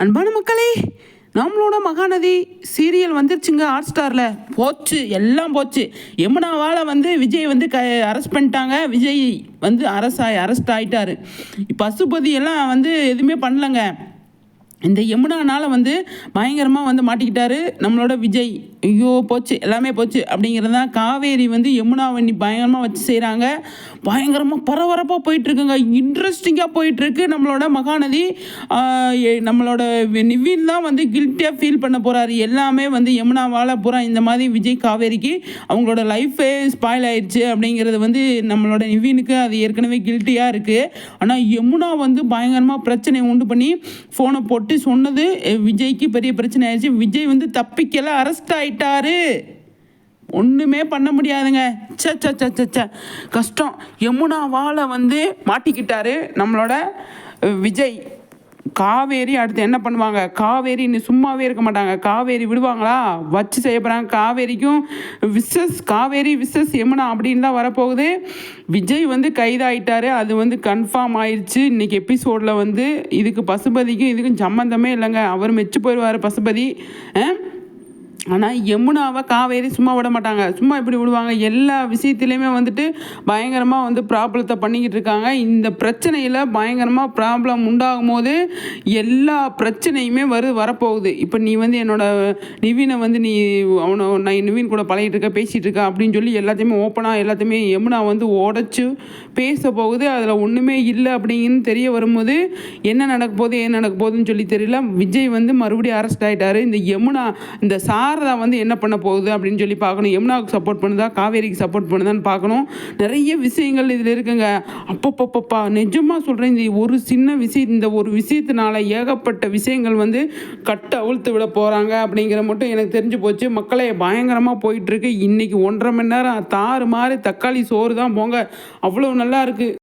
அன்பான மக்களே, நம்மளோட மகாநதி சீரியல் வந்துருச்சுங்க ஹாட் ஸ்டாரில். போச்சு, எல்லாம் போச்சு. யமுனாவால் விஜய் அரெஸ்ட் பண்ணிட்டாங்க. விஜய் அரெஸ்ட் ஆகிட்டாரு. பசுபதி எல்லாம் எதுவுமே பண்ணலங்க. இந்த யமுனானால் பயங்கரமாக மாட்டிக்கிட்டாரு நம்மளோட விஜய். ஐயோ போச்சு, எல்லாமே போச்சு அப்படிங்கிறது தான். காவேரி யமுனாவை பயங்கரமாக வச்சு செய்கிறாங்க. பயங்கரமாக பரபரப்பாக போயிட்டுருக்குங்க. இன்ட்ரெஸ்டிங்காக போயிட்டுருக்கு. நம்மளோட மகாநதி நம்மளோட நிவின் தான் கில்ட்டியாக ஃபீல் பண்ண போகிறாரு. எல்லாமே யமுனாவால் பூரா இந்த மாதிரி விஜய் காவேரிக்கு அவங்களோட லைஃபே ஸ்பாயில் ஆயிடுச்சு அப்படிங்கிறது நம்மளோட நிவினுக்கு அது ஏற்கனவே கில்ட்டியாக இருக்குது. ஆனால் யமுனா பயங்கரமாக பிரச்சனை உண்டு பண்ணி ஃபோனை போட்டு சொன்னது விஜய்க்கு பெரிய பிரச்சனை ஆயிடுச்சு. விஜய் தப்பிக்கல, அரெஸ்ட் ஆயிட்டாரு. ஒன்றுமே பண்ண முடியாதுங்க. கஷ்டம். யமுனாவால் மாட்டிக்கிட்டாரு நம்மளோட விஜய். காவேரி அடுத்து என்ன பண்ணுவாங்க? காவேரி இன்னும் சும்மாவே இருக்க மாட்டாங்க. காவேரி விடுவாங்களா? வச்சு செய்ய போகிறாங்க. காவேரிக்கும் காவேரி விசஸ் யமுனா அப்படின்னு தான் வரப்போகுது. விஜய் கைதாயிட்டாரு. அது கன்ஃபார்ம் ஆயிடுச்சு. இன்றைக்கி எபிசோடில் இதுக்கு பசுபதிக்கும் இதுக்கும் சம்மந்தமே இல்லைங்க. அவர் மெச்சு போயிடுவார் பசுபதி. ஆனால் யமுனாவை காவேரி சும்மா விட மாட்டாங்க. சும்மா இப்படி விடுவாங்க? எல்லா விஷயத்துலையுமே பயங்கரமாக ப்ராப்ளத்தை பண்ணிக்கிட்டு இருக்காங்க. இந்த பிரச்சனையில் பயங்கரமாக ப்ராப்ளம் உண்டாகும் போது எல்லா பிரச்சனையுமே வரப்போகுது. இப்போ நீ என்னோட நிவினை நீ நான் நிவின் கூட பழகிட்டு இருக்க, பேசிகிட்டு இருக்க அப்படின்னு சொல்லி எல்லாத்தையுமே ஓப்பனாக எல்லாத்தையுமே யமுனா உடச்சி பேச போகுது. அதில் ஒன்றுமே இல்லை அப்படிங்கன்னு தெரிய வரும்போது என்ன நடக்க போகுதுன்னு சொல்லி தெரியல. விஜய் மறுபடியும் அரெஸ்ட் ஆகிட்டாரு. இந்த யமுனா இந்த சாரதா என்ன பண்ண போகுது அப்படின்னு சொல்லி பார்க்கணும். யமுனாவுக்கு சப்போர்ட் பண்ணுதா, காவேரிக்கு சப்போர்ட் பண்ணுதான்னு பார்க்கணும். நிறைய விஷயங்கள் இதில் இருக்குங்க. அப்பப்பப்பா நிஜமாக சொல்கிறேன். இந்த ஒரு விஷயத்தினால ஏகப்பட்ட விஷயங்கள் கட்ட அவிழ்த்து விட போகிறாங்க அப்படிங்கிற மட்டும் எனக்கு தெரிஞ்சு போச்சு. மக்களே பயங்கரமாக போயிட்டுருக்கு. இன்றைக்கி 1.5 மணி நேரம் தாறு மாதிரி தக்காளி சோறு தான் போங்க. அவ்வளோ நல்லா இருக்குது.